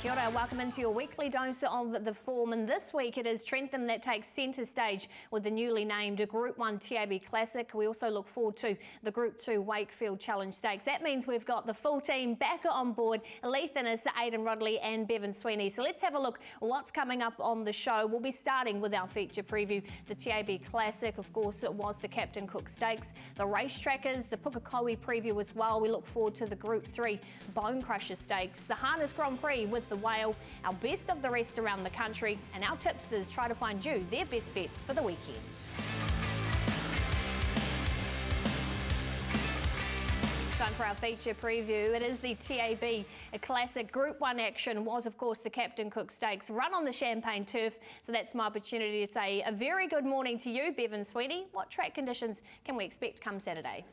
Kia ora, welcome into your weekly dose of the form, and this week it is Trentham that takes centre stage with the newly named Group 1 TAB Classic. We also look forward to the Group 2 Wakefield Challenge Stakes. That means we've got the full team back on board, Leith Innes, Aidan Rodley and Bevan Sweeney. So let's have a look what's coming up on the show. We'll be starting with our feature preview. The TAB Classic, of course, it was the Captain Cook Stakes, the race trackers, the Pukekohe preview as well. We look forward to the Group 3 Bone Crusher Stakes, the Harness Grand Prix with the Whale, our best of the rest around the country, and our tipsters try to find you their best bets for the weekend. Time for our feature preview. It is the TAB Classic. Group 1 action was, of course, the Captain Cook Stakes, run on the Champagne turf. So that's my opportunity to say a very good morning to you, Bevan Sweeney. What track conditions can we expect come Saturday?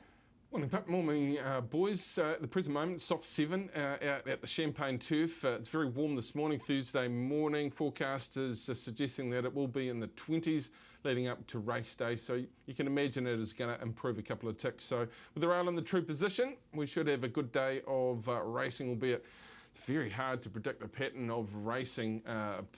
Morning, boys. At the present moment, soft 7 out at the Champagne turf. It's very warm this morning, Thursday morning. Forecasters are suggesting that it will be in the 20s leading up to race day. So you can imagine it is going to improve a couple of ticks. So with the rail in the true position, we should have a good day of racing, albeit it's very hard to predict the pattern of racing,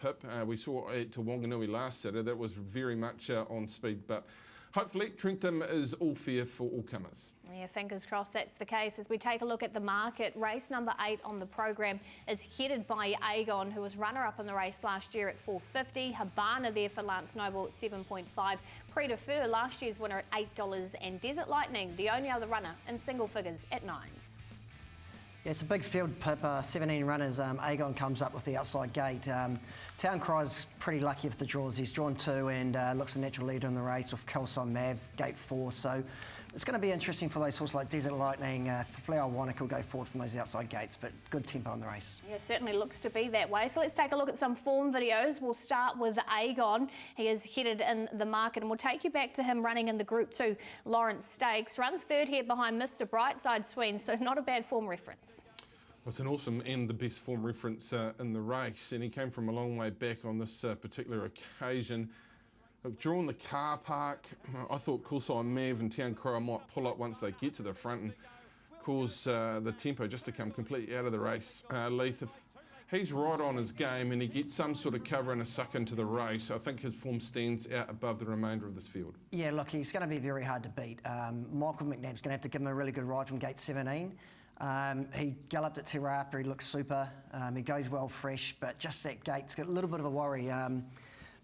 Pip. We saw at Wanganui last Saturday that was very much on speed, but hopefully Trentham is all fair for all comers. Yeah, fingers crossed that's the case. As we take a look at the market, race number 8 on the program is headed by Aegon, who was runner-up in the race last year at $4.50. Habana there for Lance Noble at 7.5. Prix de Feu, last year's winner at $8. And Desert Lightning, the only other runner in single figures at 9s. Yeah, it's a big field, Pip. 17 runners. Aegon comes up with the outside gate. Town Cry's pretty lucky with the draws. He's drawn 2 and looks a natural leader in the race with Kelson Mav, gate 4. So it's going to be interesting for those horses like Desert Lightning. Flower Wannock will go forward from those outside gates, but good tempo in the race. Yeah, certainly looks to be that way. So let's take a look at some form videos. We'll start with Aegon. He is headed in the market, and we'll take you back to him running in the Group 2 Lawrence Stakes. Runs third here behind Mr. Brightside Sween, so not a bad form reference. It's an awesome and the best form reference in the race, and he came from a long way back on this particular occasion. Drawn the car park, I thought Coolside Mav and Town Cry might pull up once they get to the front and cause the tempo just to come completely out of the race. Leith, if he's right on his game and he gets some sort of cover and a suck into the race, I think his form stands out above the remainder of this field. Yeah, look, he's going to be very hard to beat. Michael McNabb's going to have to give him a really good ride from gate 17. He galloped at Te Rapa, he looks super, he goes well fresh, but just that gate's got a little bit of a worry.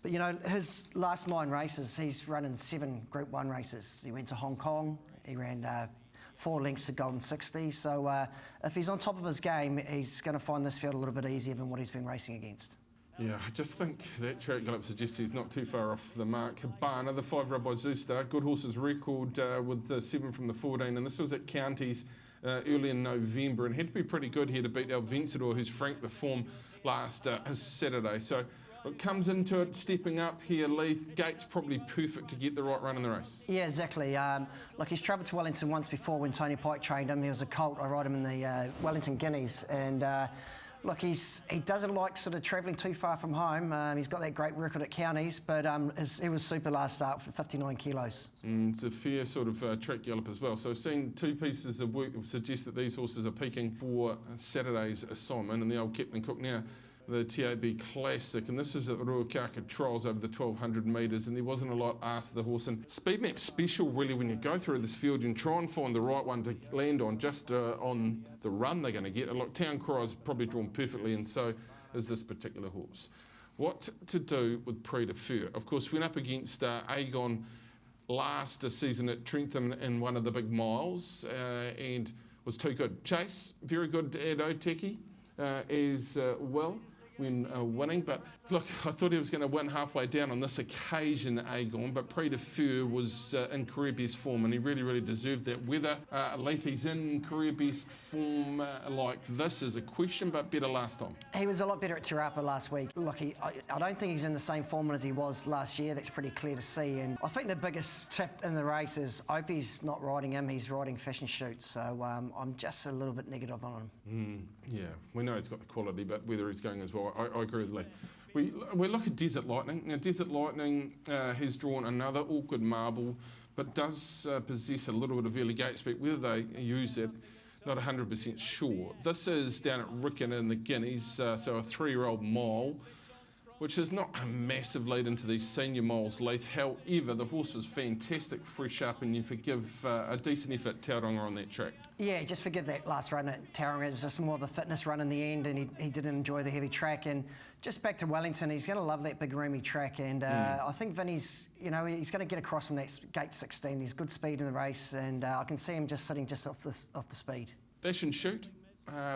But you know, his last 9 races, he's run in 7 Group 1 races. He went to Hong Kong, he ran 4 lengths to Golden 60, so if he's on top of his game, he's going to find this field a little bit easier than what he's been racing against. Yeah, I just think that track gallop suggests he's not too far off the mark. Habana, the 5 run by Zoostar, good horse's record with the 7 from the 14, and this was at Counties early in November, and had to be pretty good here to beat El Vencedor, who's franked the form last Saturday. So it comes into it, stepping up here, Leith. Gate's probably perfect to get the right run in the race. Yeah, exactly. Look, he's travelled to Wellington once before when Tony Pike trained him. He was a colt. I ride him in the Wellington Guineas, and look, he doesn't like sort of travelling too far from home. He's got that great record at Counties, but he was super last start for 59 kilos. It's a fair sort of track gallop as well. So I've seen 2 pieces of work that suggest that these horses are peaking for Saturday's assignment, and the old Captain Cook now, the TAB Classic, and this is at the Ruakaka Trials over the 1200 metres, and there wasn't a lot asked of the horse. And speed map special really when you go through this field and try and find the right one to land on, just on the run they're going to get. Look, Town Cry's probably drawn perfectly, and so is this particular horse. What to do with Prix de Feu? Of course, went up against Aegon last season at Trentham in one of the big miles, and was too good. Chase, very good at Oteki as well when winning, but look, I thought he was going to win halfway down on this occasion, Aegon, but Prix de Feu was in career best form, and he really deserved that. Whether Leithy's in career best form like this is a question, but better last time. He was a lot better at Te Rapa last week. Look, I don't think he's in the same form as he was last year. That's pretty clear to see, and I think the biggest tip in the race is Opie's not riding him, he's riding Fashion Shoot, so I'm just a little bit negative on him. Yeah, we know he's got the quality, but whether he's going as well, I agree with Lee. We look at Desert Lightning. Now, Desert Lightning has drawn another awkward marble, but does possess a little bit of early gate speed. Whether they use it not 100% sure. This is down at Ricken in the Guineas, so a 3-year-old mole, which is not a massive lead into these senior moles, Leith. However, the horse was fantastic, fresh up, and you forgive a decent effort Tauranga on that track. Yeah, just forgive that last run at Tauranga. It was just more of a fitness run in the end, and he didn't enjoy the heavy track. And just back to Wellington, he's going to love that big roomy track. And I think Vinny's, he's going to get across from that gate 16. There's good speed in the race, and I can see him just sitting just off the speed. Dash and Shoot.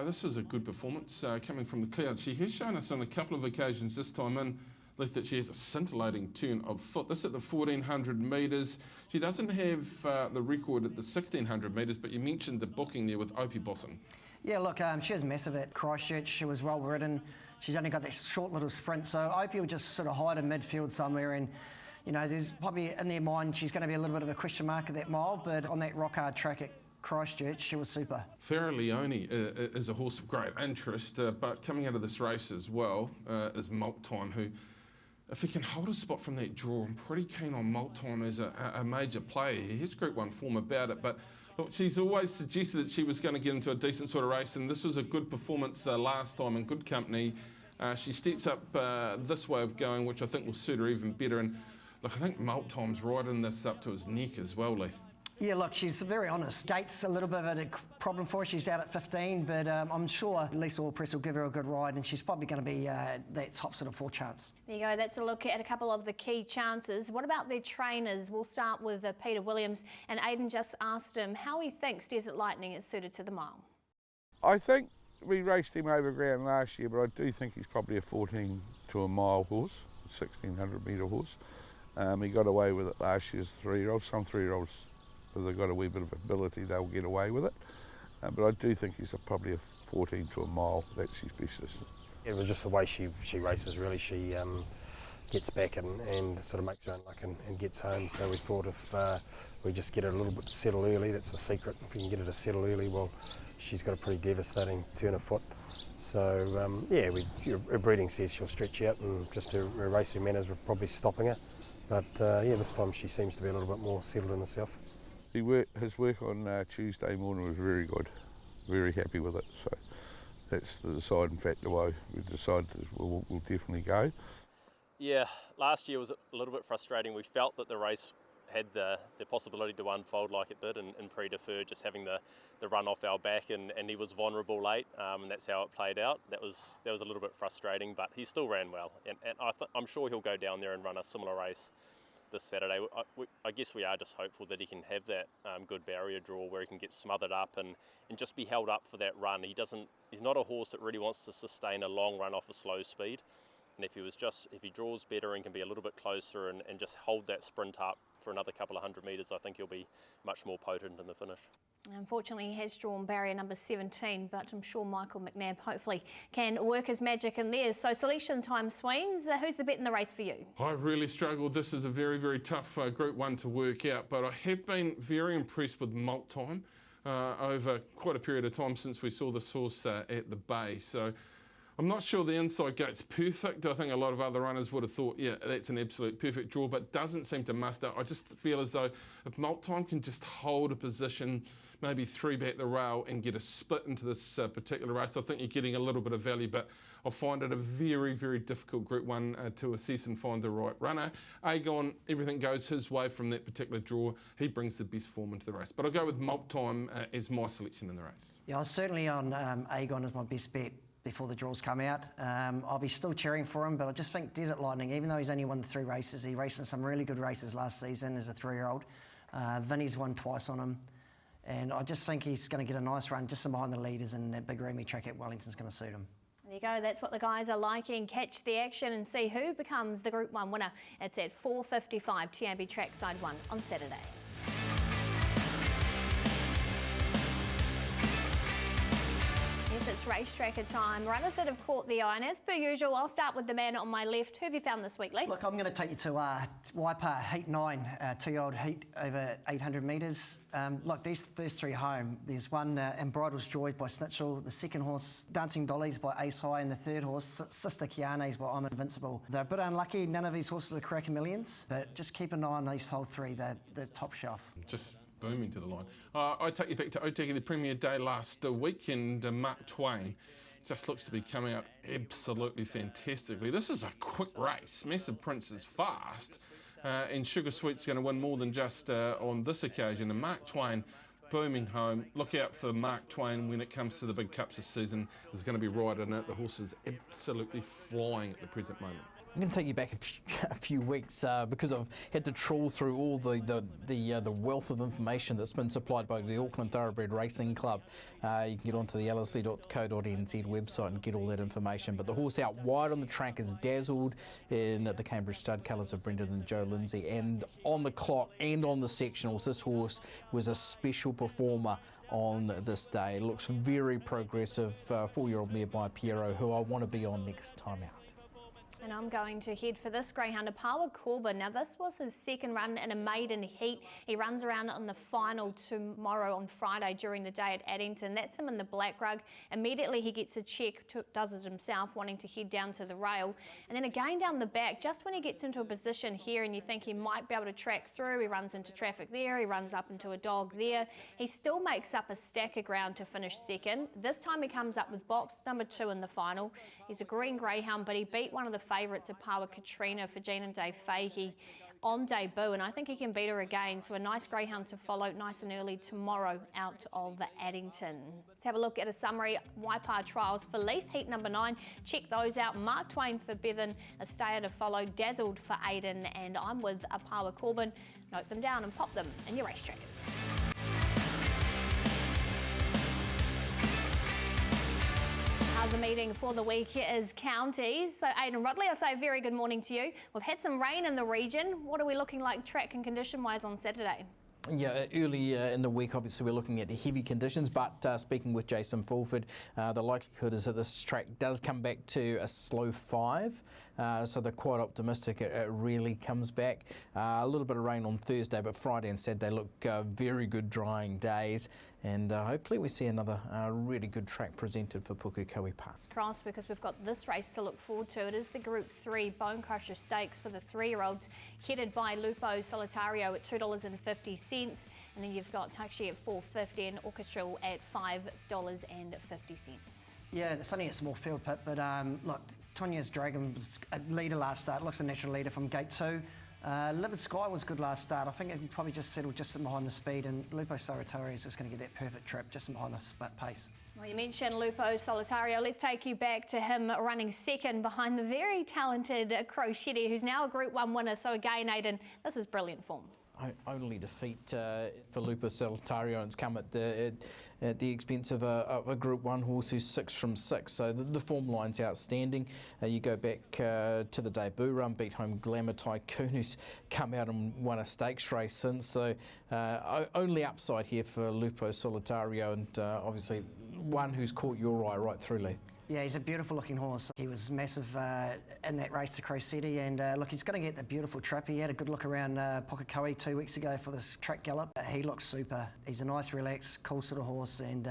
This was a good performance coming from the clouds. She has shown us on a couple of occasions this time in, Leith, that she has a scintillating turn of foot. This at the 1400 metres. She doesn't have the record at the 1600 metres, but you mentioned the booking there with Opie Bosson. Yeah, look, she was massive at Christchurch. She was well ridden. She's only got that short little sprint, so Opie will just sort of hide in midfield somewhere, and there's probably in their mind she's going to be a little bit of a question mark at that mile, but on that rock hard track at Christchurch, she was super. Farah Leone is a horse of great interest, but coming out of this race as well is Malt Time, who, if he can hold a spot from that draw, I'm pretty keen on Malt Time as a major player. He has Group 1 form about it, but look, she's always suggested that she was going to get into a decent sort of race, and this was a good performance last time in good company. She steps up this way of going, which I think will suit her even better, and look, I think Malt Time's riding this up to his neck as well, Lee. Yeah, look, she's very honest. Gate's a little bit of a problem for her. She's out at 15, but I'm sure Lisa Allpress will give her a good ride, and she's probably going to be that top sort of 4 chance. There you go. That's a look at a couple of the key chances. What about their trainers? We'll start with Peter Williams, and Aidan just asked him how he thinks Desert Lightning is suited to the mile. I think we raced him over ground last year, but I do think he's probably a 14 to a mile horse, 1600 metre horse. He got away with it last year's 3-year-olds. Some 3-year-olds, if they've got a wee bit of ability, they'll get away with it. But I do think he's probably a 14 to a mile. That's his best distance. It was just the way she races, really. She gets back and sort of makes her own luck and gets home. So we thought if we just get her a little bit to settle early, that's the secret. If we can get her to settle early, well, she's got a pretty devastating turn of foot. So, yeah, her breeding says she'll stretch out, and just her racing manners were probably stopping her. But, yeah, this time she seems to be a little bit more settled in herself. His work on Tuesday morning was very good, very happy with it. So that's the deciding factor why we decided we'll definitely go. Yeah, last year was a little bit frustrating. We felt that the race had the possibility to unfold like it did and pre-deferred, just having the run off our back, and he was vulnerable late, and that's how it played out. That was a little bit frustrating, but he still ran well, and I'm sure he'll go down there and run a similar race this Saturday. I guess we are just hopeful that he can have that good barrier draw where he can get smothered up and just be held up for that run. He's not a horse that really wants to sustain a long run off a slow speed. And if he draws better and can be a little bit closer and just hold that sprint up for another couple of 100 metres, I think he'll be much more potent in the finish. Unfortunately, he has drawn barrier number 17, but I'm sure Michael McNabb hopefully can work his magic in there. So selection time swings. Who's the bet in the race for you? I really struggled. This is a very, very tough Group 1 to work out, but I have been very impressed with Malt Time over quite a period of time since we saw this horse at the Bay. So I'm not sure the inside gate's perfect. I think a lot of other runners would have thought, yeah, that's an absolute perfect draw, but doesn't seem to muster. I just feel as though if Malt Time can just hold a position, maybe 3 back the rail and get a split into this particular race, I think you're getting a little bit of value, but I find it a very, very difficult Group 1 to assess and find the right runner. Aegon, everything goes his way from that particular draw. He brings the best form into the race. But I'll go with Malt Time as my selection in the race. Yeah, I was certainly on Aegon as my best bet before the draws come out. I'll be still cheering for him, but I just think Desert Lightning, even though he's only won the 3 races, he raced in some really good races last season as a 3-year-old. Vinny's won twice on him. And I just think he's going to get a nice run just behind the leaders, and that big roomy track at Wellington's going to suit him. There you go. That's what the guys are liking. Catch the action and see who becomes the Group 1 winner. It's at 4:55 TAB Trackside 1 on Saturday. Yes, it's racetracker time. Runners that have caught the eye, and as per usual, I'll start with the man on my left. Who have you found this week, Lee? Look, I'm going to take you to Waipa, Heat 9, 2-year-old heat over 800 metres. Look, these first 3 home. There's one, Embridled Joy by Snitchell, the second horse, Dancing Dollies by Ace High, and the third horse, Sister Kiane's by I'm Invincible. They're a bit unlucky. None of these horses are cracking millions, but just keep an eye on these whole 3. They're top shelf. Just booming to the line. I take you back to Otaki, the Premier Day last week, and Mark Twain just looks to be coming out absolutely fantastically. This is a quick race. Massive Prince is fast, and Sugar Sweet's going to win more than just on this occasion. And Mark Twain booming home. Look out for Mark Twain when it comes to the big cups this season. There's going to be riding it. The horse is absolutely flying at the present moment. I'm going to take you back a few weeks because I've had to trawl through all the wealth of information that's been supplied by the Auckland Thoroughbred Racing Club. You can get onto the lsc.co.nz website and get all that information. But the horse out wide on the track is Dazzled in the Cambridge stud colours of Brendan and Joe Lindsay. And on the clock and on the sectionals, this horse was a special performer on this day. Looks very progressive. 4-year-old mare by Piero, who I want to be on next time out. And I'm going to head for this greyhound, Power Corbin. Now, this was his second run in a maiden heat. He runs around on the final tomorrow on Friday during the day at Addington. That's him in the black rug. Immediately he gets a check, does it himself, wanting to head down to the rail. And then again down the back, just when he gets into a position here and you think he might be able to track through, he runs into traffic there, he runs up into a dog there. He still makes up a stack of ground to finish second. This time he comes up with box number 2 in the final. He's a green greyhound, but he beat one of the favourites of Power Katrina for Jean and Dave Fahey on debut, and I think he can beat her again. So a nice greyhound to follow nice and early tomorrow out of Addington. Let's have a look at a summary Waipa trials for Leith, heat number 9. Check those out. Mark Twain for Bevan, a stayer to follow, Dazzled for Aiden, and I'm with a Power Corbin. Note them down and pop them in your race trackers. The meeting for the week is counties. So Aidan Rodley, I'll say a very good morning to you. We've had some rain in the region. What are we looking like track and condition wise on Saturday? Yeah, early in the week, obviously, we're looking at heavy conditions, but speaking with Jason Fulford, the likelihood is that this track does come back to a slow 5. So they're quite optimistic it really comes back. A little bit of rain on Thursday, but Friday and Saturday look very good drying days. And hopefully we see another really good track presented for Pukekohe Park. Cross, because we've got this race to look forward to. It is the Group 3 Bone Crusher Stakes for the 3-year-olds, headed by Lupo Solitario at $2.50. And then you've got Taxi at $4.50 and Orchestral at $5.50. Yeah, it's only a small field pit, but look, Tonya's Dragon was a leader last start. Looks a natural leader from gate 2. Livid Sky was good last start. I think it can probably just settle just behind the speed, and Lupo Solitario is just going to get that perfect trip just behind the pace. Well, you mentioned Lupo Solitario. Let's take you back to him running second behind the very talented Crochetti, who's now a Group 1 winner. So again, Aidan, this is brilliant form. Only defeat for Lupo Solitario, and it's come at the expense of a Group 1 horse who's 6 from 6. So the form line's outstanding. You go back to the debut run, beat home Glamour Tycoon, who's come out and won a stakes race since. So only upside here for Lupo Solitario, and obviously one who's caught your eye right through, Leith. Yeah, he's a beautiful looking horse. He was massive in that race to Crochetti, and look, he's going to get the beautiful trip. He had a good look around Pukekohe 2 weeks ago for this track gallop. He looks super. He's a nice, relaxed, cool sort of horse, and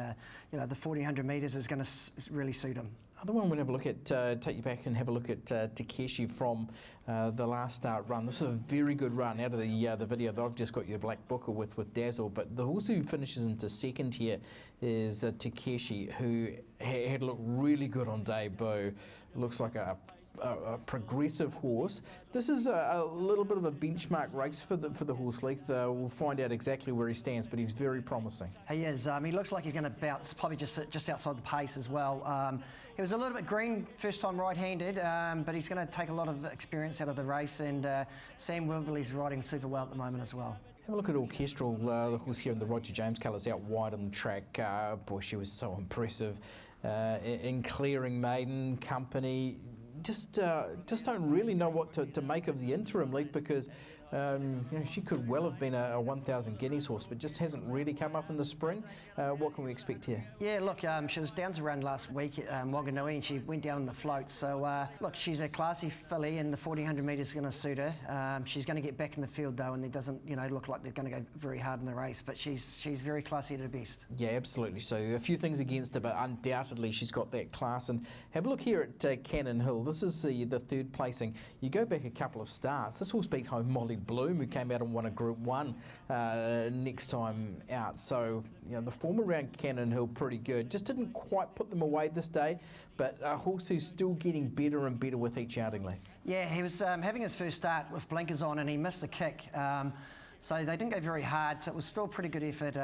you know, the 1400 metres is going to really suit him. Other one we'll have a look at, take you back and have a look at Takeshi from the last start run. This is a very good run out of the video that I've just got your black booker with Dazzle, but the horse who finishes into second here is Takeshi, who had looked really good on debut. Looks like a progressive horse. This is a little bit of a benchmark race for the horse, Leith. We'll find out exactly where he stands, but he's very promising. He is. He looks like he's going to bounce, probably just outside the pace as well. He was a little bit green first time right-handed, but he's going to take a lot of experience out of the race, and Sam Wimberley's riding super well at the moment as well. Have a look at Orchestral, the horse here in the Roger James colours, out wide on the track. Boy, she was so impressive in clearing maiden company. Just don't really know what to make of the interim, Leith, because you know, she could well have been a 1,000 guineas horse, but just hasn't really come up in the spring. What can we expect here? Yeah, look, she was down to run last week at Wanganui, and she went down in the float. So, look, she's a classy filly, and the 1400 metres is going to suit her. She's going to get back in the field, though, and it doesn't, you know, look like they're going to go very hard in the race, but she's very classy at her best. Yeah, absolutely. So a few things against her, but undoubtedly she's got that class. And have a look here at Cannon Hill. This is the third placing. You go back a couple of starts. This horse beat home Molly Bloom, who came out and won a Group 1 next time out. So, the form around Cannon Hill pretty good. Just didn't quite put them away this day, but a horse who's still getting better and better with each outing, Lee. Yeah, he was having his first start with blinkers on and he missed the kick. So they didn't go very hard, so it was still a pretty good effort.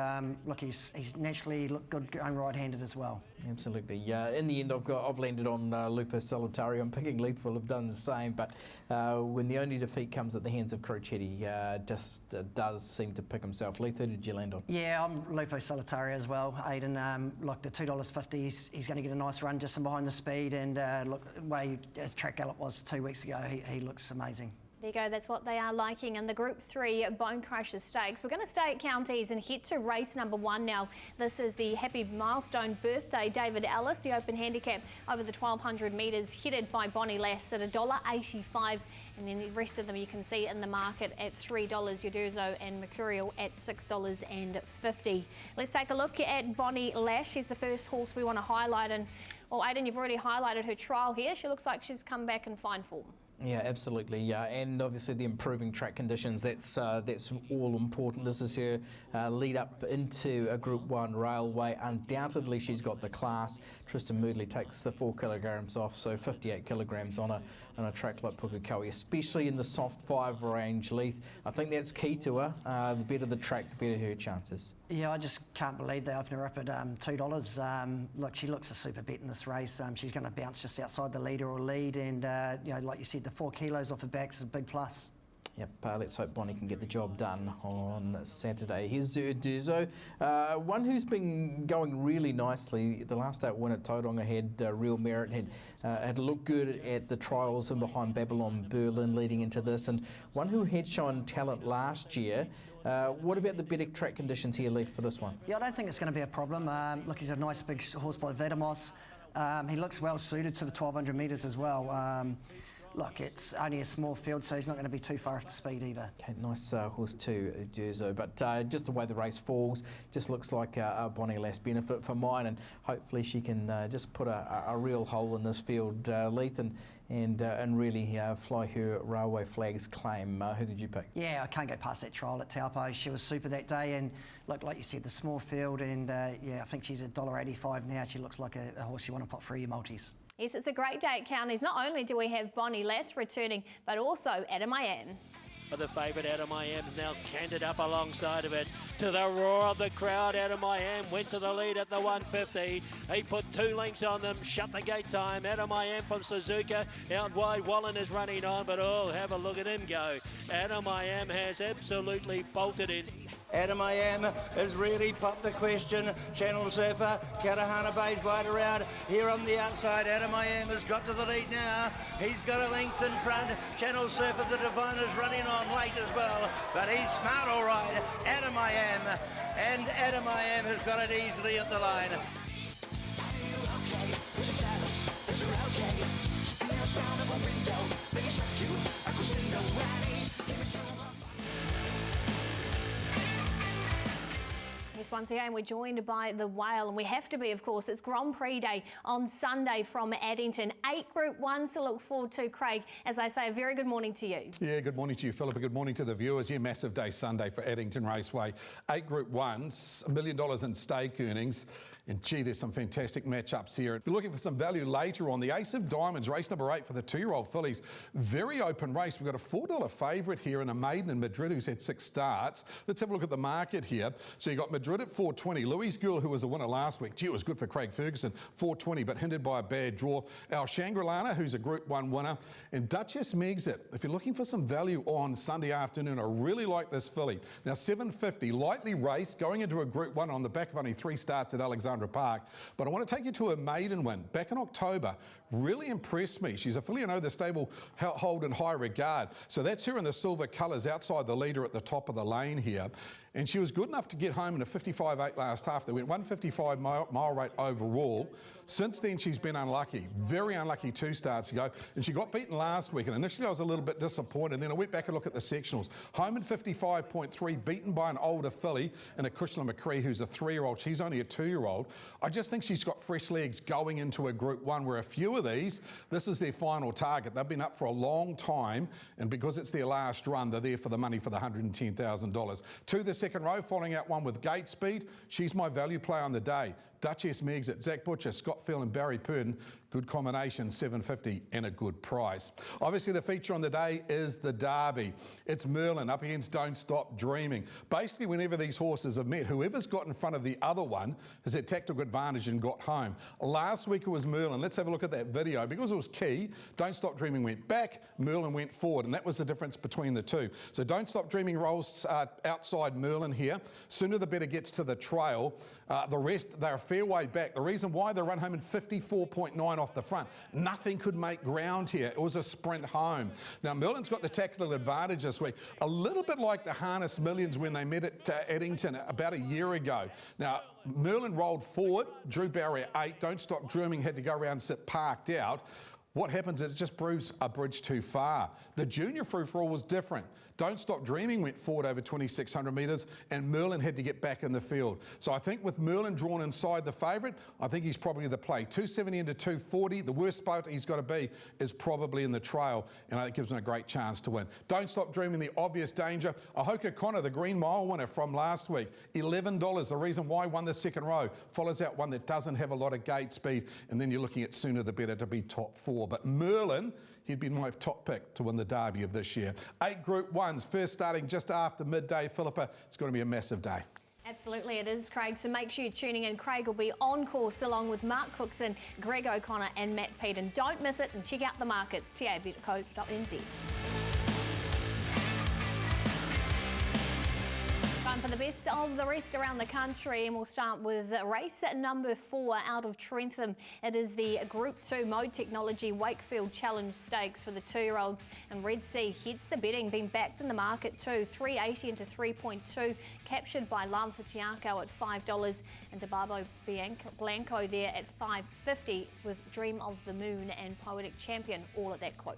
Look, he's naturally looked good going right-handed as well. Absolutely. In the end, I've landed on Lupo Solitario. I'm picking Leith will have done the same, but when the only defeat comes at the hands of Crocetti, just does seem to pick himself. Leith, who did you land on? Yeah, I'm Lupo Solitario as well, Aidan. Look, the $2.50, he's going to get a nice run just from behind the speed, and look, the way his track gallop was 2 weeks ago, he looks amazing. There you go, that's what they are liking in the Group 3 Bone Crusher Stakes. We're going to stay at Counties and head to race number 1 now. This is the Happy Milestone Birthday David Ellis, the open handicap over the 1200 metres, headed by Bonnie Lass at $1.85. And then the rest of them you can see in the market at $3, Udurzo and Mercurial at $6.50. Let's take a look at Bonnie Lass. She's the first horse we want to highlight. And, well, Aidan, you've already highlighted her trial here. She looks like she's come back in fine form. Yeah, absolutely. And obviously the improving track conditions, that's all important. This is her lead up into a Group 1 railway. Undoubtedly, she's got the class. Tristan Moodley takes the 4 kilograms off, so 58 kilograms on a track like Pukekohe, especially in the soft 5 range, Leith. I think that's key to her. The better the track, the better her chances. Yeah, I just can't believe they opened her up at $2. Look, she looks a super bet in this race. She's going to bounce just outside the leader or lead, and like you said, the 4 kilos off her back is a big plus. Yep, let's hope Bonnie can get the job done on Saturday. Here's Udurzo, one who's been going really nicely. The last out win at Tauranga had real merit, had looked good at the trials and behind Babylon Berlin leading into this, and one who had shown talent last year. What about the better track conditions here, Leith, for this one? Yeah, I don't think it's going to be a problem. Look, he's a nice big horse by Vadamos. He looks well suited to the 1200 metres as well. Look, it's only a small field, so he's not going to be too far off the speed either. Okay, nice horse too, Udurzo, but just the way the race falls, just looks like a Bonnie Lass benefit for mine, and hopefully she can just put a real hole in this field, Leith, and really fly her railway flags claim. Who did you pick? Yeah, I can't go past that trial at Taupo. She was super that day, and look, like you said, the small field, and yeah, I think she's $1.85 now. She looks like a horse you want to pop through your multis. Yes, it's a great day at Counties. Not only do we have Bonnie Lass returning, but also Adam Ian. For the favourite, Adam Iam now canted up alongside of it. To the roar of the crowd, Adam Iam went to the lead at the 150. He put 2 lengths on them, shut the gate time. Adam Iam from Suzuka out wide. Wallen is running on, but oh, have a look at him go. Adam Iam has absolutely bolted in. Adam Iam has really popped the question. Channel Surfer, Karahana Bay's wide around. Here on the outside, Adam Iam has got to the lead now. He's got a length in front. Channel Surfer, the Diviner's running on late as well, but he's smart all right. Adam Iam, and Adam Iam has got it easily at the line. Yes, once again, we're joined by the Whale, and we have to be, of course. It's Grand Prix Day on Sunday from Addington. 8 Group 1s to look forward to. Craig, as I say, a very good morning to you. Yeah, good morning to you, Philippa. Good morning to the viewers. Yeah, massive day Sunday for Addington Raceway. 8 Group 1s, $1 million in stake earnings. And gee, there's some fantastic matchups here. If you're looking for some value later on, the Ace of Diamonds, race number 8 for the 2-year-old fillies. Very open race. We've got a $4 favourite here and a maiden in Madrid who's had 6 starts. Let's have a look at the market here. So you got Madrid at $4.20. Louise Girl, who was the winner last week. Gee, it was good for Craig Ferguson. $4.20, but hindered by a bad draw. Our Shangri-Lana, who's a Group 1 winner. And Duchess Megxit. If you're looking for some value on Sunday afternoon, I really like this filly. Now, $7.50, lightly raced, going into a Group 1 on the back of only 3 starts at Alexandra Park. But I want to take you to a maiden win back in October. Really impressed me. She's a filly I know the stable hold in high regard. So that's her in the silver colours outside the leader at the top of the lane here. And she was good enough to get home in a 55.8 last half. They went 155 mile rate overall. Since then, she's been unlucky. Very unlucky 2 starts ago. And she got beaten last week. And initially, I was a little bit disappointed. Then I went back and looked at the sectionals. Home in 55.3, beaten by an older filly and a Kushla McCree, who's a 3-year-old. She's only a 2-year-old. I just think she's got fresh legs going into a Group 1 where a few of of these, this is their final target. They've been up for a long time, and because it's their last run, they're there for the money for the $110,000. To the second row, following out one with gate speed. She's my value play on the day. Duchess Megs at Zach Butcher, Scott Field and Barry Purdon. Good combination, $7.50 and a good price. Obviously, the feature on the day is the Derby. It's Merlin up against Don't Stop Dreaming. Basically, whenever these horses have met, whoever's got in front of the other one has had tactical advantage and got home. Last week it was Merlin. Let's have a look at that video. Because it was key, Don't Stop Dreaming went back, Merlin went forward, and that was the difference between the two. So Don't Stop Dreaming rolls outside Merlin here. Sooner the better gets to the trail. The rest, they're a fair way back. The reason why they run home in 54.9 off the front. Nothing could make ground here. It was a sprint home. Now, Merlin's got the tactical advantage this week, a little bit like the Harness Millions when they met at Eddington about a year ago. Now, Merlin rolled forward, drew barrier 8, Don't Stop Dreaming had to go around and sit parked out. What happens is it just proves a bridge too far. The junior free-for-all was different. Don't Stop Dreaming went forward over 2,600 metres and Merlin had to get back in the field. So I think with Merlin drawn inside the favourite, I think he's probably the play. 270 into 240, the worst spot he's got to be is probably in the trail, and I think it gives him a great chance to win. Don't Stop Dreaming, the obvious danger. Ahoka Connor, the Green Mile winner from last week, $11. The reason why won the second row. Follows out one that doesn't have a lot of gate speed, and then you're looking at Sooner the Better to be top 4. But Merlin, he'd be my top pick to win the Derby of this year. 8 Group 1s, first starting just after midday. Philippa, it's going to be a massive day. Absolutely it is, Craig, so make sure you're tuning in. Craig will be on course along with Mark Cookson, Greg O'Connor and Matt Peden. Don't miss it and check out the markets, tab.co.nz. Time for the best of the rest around the country, and we'll start with race number 4 out of Trentham. It is the Group 2 Mode Technology Wakefield Challenge Stakes for the 2-year-olds, and Red Sea hits the betting, being backed in the market too, 380 into 3.2, captured by Love for Tiago at $5, and Debabo Blanco there at $5.50 with Dream of the Moon and Poetic Champion all at that quote.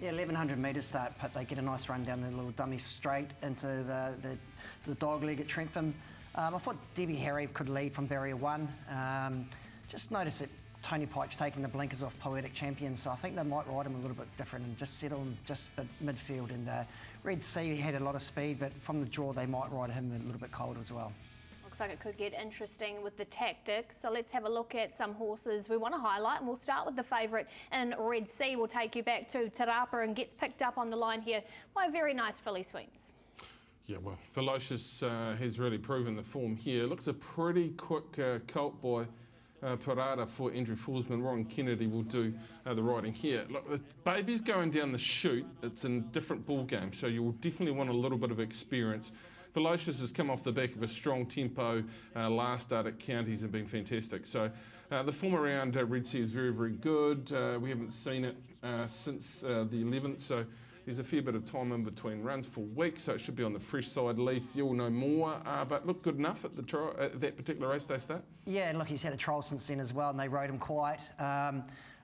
Yeah, 1,100 metres start, but they get a nice run down the little dummy straight into the dog leg at Trentham. I thought Debbie Harry could lead from barrier 1. Just noticed that Tony Pike's taking the blinkers off Poetic Champion, so I think they might ride him a little bit different and just settle him just midfield. And Red Sea had a lot of speed, but from the draw they might ride him a little bit cold as well. Looks like it could get interesting with the tactics. So let's have a look at some horses we want to highlight, and we'll start with the favourite in Red Sea. We'll take you back to Te Rapa and gets picked up on the line here by a very nice filly swings. Yeah, well, Velocious has really proven the form here. Looks a pretty quick colt by Parada for Andrew Forsman. Ron Kennedy will do the riding here. Look, the baby's going down the chute. It's in a different ball game, so you will definitely want a little bit of experience. Velocious has come off the back of a strong tempo last start at Counties and been fantastic. So the form around Red Sea is very, very good. We haven't seen it since the 11th, so there's a fair bit of time in between runs for weeks, so it should be on the fresh side. Leith, you'll know more, but look good enough at the that particular race day start. Yeah, look, he's had a trial since then as well, and they rode him quiet.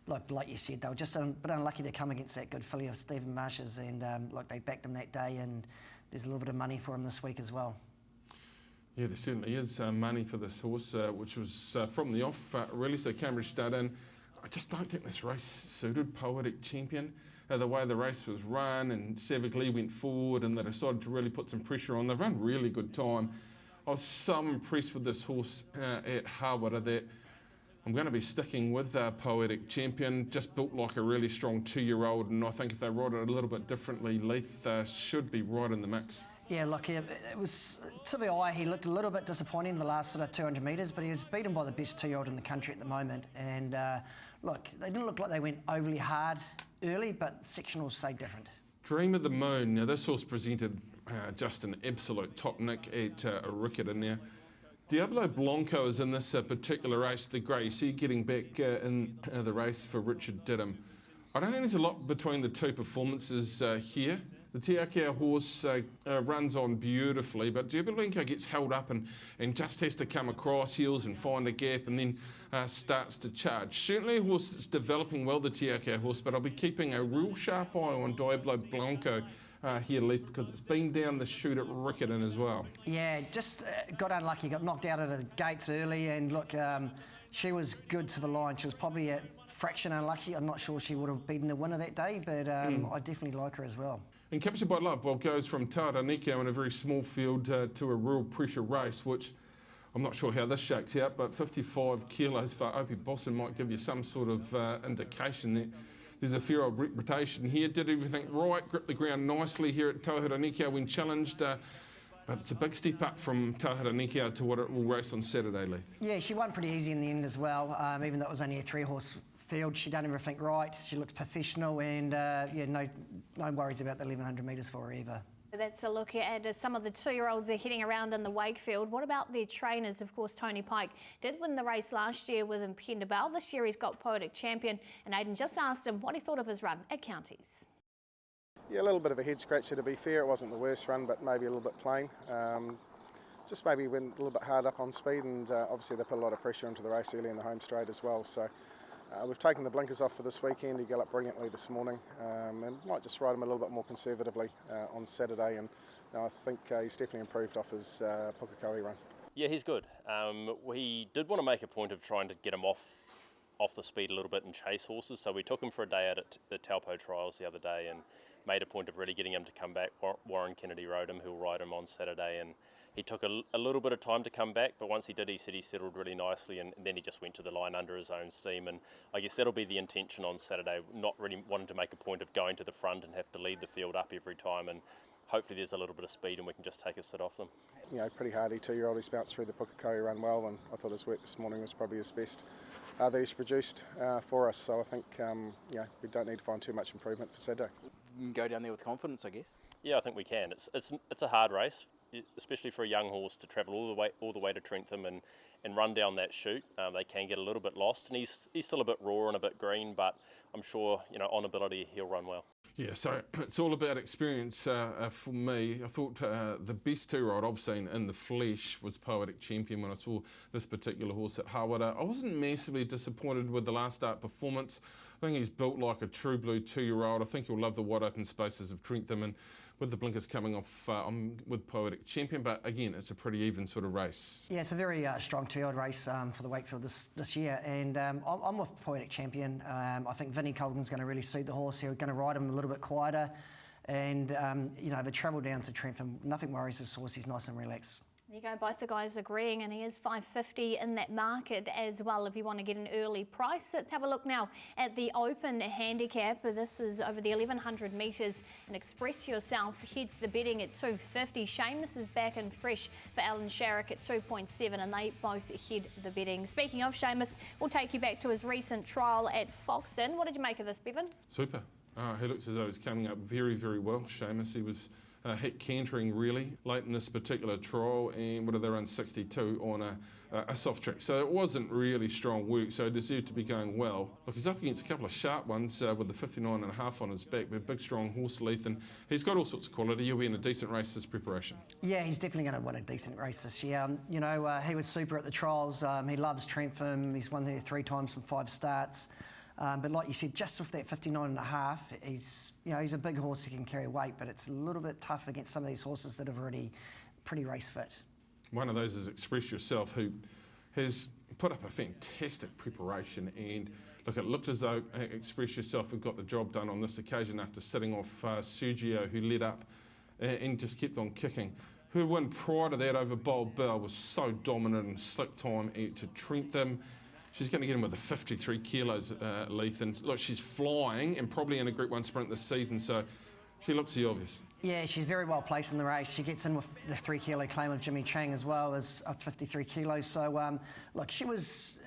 Look, like you said, they were just a bit unlucky to come against that good filly of Stephen Marsh's, and look, they backed him that day, and there's a little bit of money for him this week as well. Yeah, there certainly is money for this horse, which was from the off, really. So Cambridge start in. I just don't think this race suited Poetic Champion. The way the race was run, and Savagly went forward, and they decided to really put some pressure on. They've run really good time. I was so impressed with this horse at Harwater that I'm going to be sticking with Poetic Champion. Just built like a really strong 2-year-old, and I think if they ride it a little bit differently, Leith should be right in the mix. Yeah, look, it was, to the eye, he looked a little bit disappointing in the last sort of 200 metres, but he was beaten by the best 2-year-old in the country at the moment. And look, they didn't look like they went overly hard early, but sectionals say different. Dream of the Moon. Now, this horse presented just an absolute top nick at Ricketer. Now, Diablo Blanco is in this particular race, the grey. You see getting back in the race for Richard Diddham. I don't think there's a lot between the two performances here. The Tiakea horse runs on beautifully, but Diablo Blanco gets held up and just has to come across heels and find a gap, and then starts to charge. Certainly a horse that's developing well, the Tiakea horse, but I'll be keeping a real sharp eye on Diablo Blanco here, Leith, because it's been down the chute at Rickerton as well. Yeah, just got unlucky, got knocked out of the gates early, and look, she was good to the line. She was probably at fraction unlucky. I'm not sure she would have beaten the winner that day, but I definitely like her as well. And Captured by Love, well, goes from Taraniko in a very small field to a real pressure race, which I'm not sure how this shakes out, but 55 kilos for Opie Boston might give you some sort of indication that there's a fair old reputation here. Did everything right, gripped the ground nicely here at Taraniko when challenged, but it's a big step up from Taraniko to what it will race on Saturday, Lee. Yeah, she won pretty easy in the end as well, even though it was only a 3-horse field. She done everything right. She looks professional, and yeah, no worries about the 1100 metres for her either. That's a look at some of the 2-year-olds are heading around in the Wakefield. What about their trainers? Of course, Tony Pike did win the race last year with Impenda Bell. This year he's got Poetic Champion, and Aidan just asked him what he thought of his run at Counties. Yeah, a little bit of a head scratcher to be fair. It wasn't the worst run, but maybe a little bit plain. Just maybe went a little bit hard up on speed, and obviously they put a lot of pressure into the race early in the home straight as well. So we've taken the blinkers off for this weekend. He galloped brilliantly this morning, and might just ride him a little bit more conservatively on Saturday. And I think he's definitely improved off his Pukekohe run. Yeah, he's good. We did want to make a point of trying to get him off the speed a little bit and chase horses. So we took him for a day out at the Taupo trials the other day and made a point of really getting him to come back. Warren Kennedy rode him, who'll ride him on Saturday, and he took a little bit of time to come back, but once he did, he said he settled really nicely, and then he just went to the line under his own steam. And I guess that'll be the intention on Saturday, not really wanting to make a point of going to the front and have to lead the field up every time, and hopefully there's a little bit of speed and we can just take a sit off them. You know, pretty hardy 2-year-old. He's bounced through the Pukekohe run well, and I thought his work this morning was probably his best that he's produced for us. So I think yeah, we don't need to find too much improvement for Saturday. You can go down there with confidence, I guess. Yeah, I think we can. It's a hard race, especially for a young horse to travel all the way to Trentham and run down that chute. They can get a little bit lost, and he's still a bit raw and a bit green, but I'm sure, you know, on ability he'll run well. Yeah, so it's all about experience for me. I thought the best 2-year-old I've seen in the flesh was Poetic Champion when I saw this particular horse at Hawara. I wasn't massively disappointed with the last start performance. I think he's built like a true blue 2-year-old. I think he'll love the wide open spaces of Trentham, and with the blinkers coming off, I'm with Poetic Champion, but again, it's a pretty even sort of race. Yeah, it's a very strong 2-year-old race for the Wakefield this year, and I'm with Poetic Champion. I think Vinnie Colgan's going to really suit the horse. He's going to ride him a little bit quieter, and you know, if they travel down to Trentham, nothing worries this horse. He's nice and relaxed. There you go, both the guys agreeing, and he is $5.50 in that market as well if you want to get an early price. Let's have a look now at the open handicap. This is over the 1100 metres, and Express Yourself heads the betting at $2.50. Seamus is back and fresh for Alan Sharrock at 2.7, and they both head the betting. Speaking of Seamus, we'll take you back to his recent trial at Foxton. What did you make of this, Bevan? Super. He looks as though he's coming up very, very well, Seamus. He was hit cantering really late in this particular trial, and what did they run, 62 on a soft track, so it wasn't really strong work, so it deserved to be going well. Look, he's up against a couple of sharp ones with the 59.5 on his back, but a big strong horse, Leith, and he's got all sorts of quality. He'll be in a decent race this preparation. Yeah, he's definitely going to win a decent race this year. You know, he was super at the trials. He loves Trentham. He's won there 3 times from 5 starts. But like you said, just with that 59.5, he's a big horse. He can carry weight, but it's a little bit tough against some of these horses that are already pretty race fit. One of those is Express Yourself, who has put up a fantastic preparation, and look, it looked as though Express Yourself had got the job done on this occasion after sitting off Sergio, who led up and just kept on kicking. Her win prior to that over Bold Bell was so dominant and slick time to Trentham. She's going to get him with the 53 kilos, Leith, and look, she's flying and probably in a Group 1 sprint this season, so she looks the obvious. Yeah, she's very well placed in the race. She gets in with the 3 kilo claim of Jimmy Chang as well as 53 kilos. So, look, she was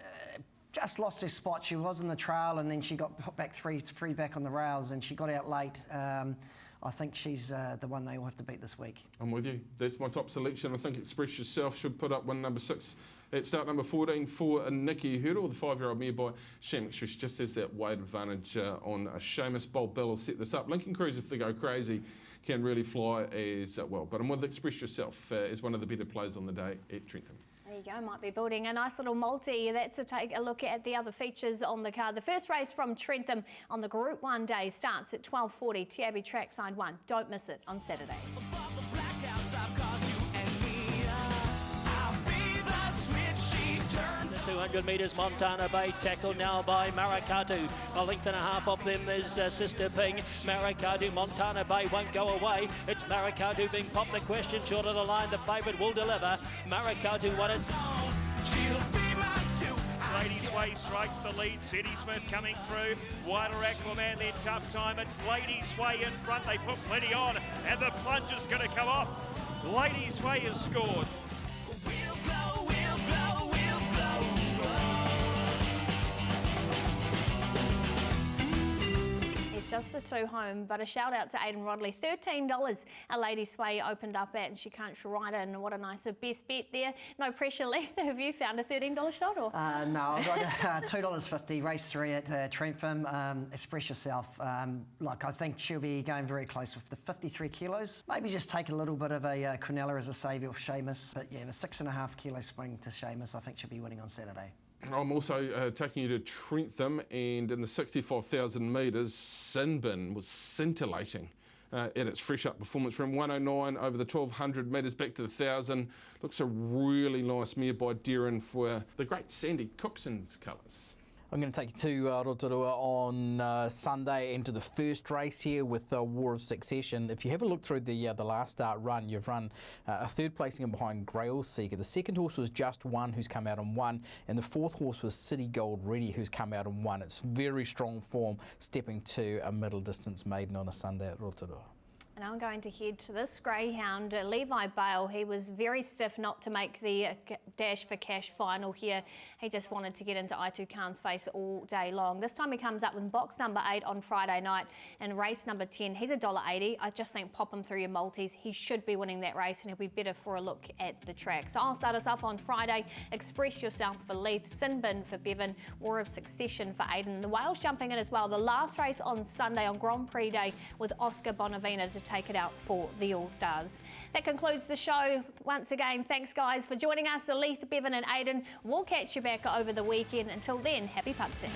just lost her spot. She was in the trail, and then she got put back three back on the rails, and she got out late. I think she's the one they will have to beat this week. I'm with you. That's my top selection. I think Express Yourself should put up win number 6 at start number 14 for Nikki Hurdle, the 5-year-old mare by Sham Express. Just has that weight advantage on Seamus. Bold Bell will set this up. Lincoln Cruise, if they go crazy, can really fly as well. But I'm with Express Yourself as one of the better players on the day at Trentham. There you go, might be building a nice little multi. That's to take a look at the other features on the card. The first race from Trentham on the Group 1 day starts at 12:40, TAB Trackside 1. Don't miss it on Saturday. Turns 200 metres, Montana Bay tackled now by Marakatu. A length and a half off them, there's Sister Ping. Marakatu, Montana Bay won't go away. It's Marakatu being popped the question short of the line. The favourite will deliver. Marakatu won it. Lady Sway strikes the lead. City Smith coming through. Wider Aquaman then tough time. It's Lady Sway in front. They put plenty on and the plunge is going to come off. Lady Sway has scored. Just the two home, but a shout out to Aidan Rodley. $13 a Lady Sway opened up at, and she can't write it, and what a nice best bet there. No pressure, Leith. Have you found a $13 shot? Or? No, I've got $2.50, race 3 at Trentham. Express yourself. Like, I think she'll be going very close with the 53 kilos. Maybe just take a little bit of a Quinella as a saviour of Seamus. But yeah, the 6.5 kilo swing to Seamus, I think she'll be winning on Saturday. I'm also taking you to Trentham, and in the 65,000 metres, Sinbin was scintillating at its fresh up performance from 109 over the 1,200 metres back to the 1,000. Looks a really nice mare by Darren for the great Sandy Cookson's colours. I'm going to take you to Rotorua on Sunday into the first race here with War of Succession. If you have a look through the last start run, you've run a third placing in behind Grail Seeker. The second horse was Just One, who's come out and won, and the fourth horse was City Gold Ready, who's come out and won. It's very strong form, stepping to a middle distance maiden on a Sunday at Rotorua. And I'm going to head to this greyhound, Levi Bale. He was very stiff not to make the Dash for Cash final here. He just wanted to get into Aitu Khan's face all day long. This time he comes up with box number 8 on Friday night and race number 10. He's $1.80. I just think pop him through your multis. He should be winning that race and he'll be better for a look at the track. So I'll start us off on Friday. Express Yourself for Leith, Sinbin for Bevan, War of Succession for Aidan. The Wales jumping in as well. The last race on Sunday on Grand Prix Day with Oscar Bonavina to take it out for the All-Stars. That concludes the show. Once again, thanks guys for joining us. Leith, Bevan and Aidan. We'll catch you back over the weekend. Until then, happy punting.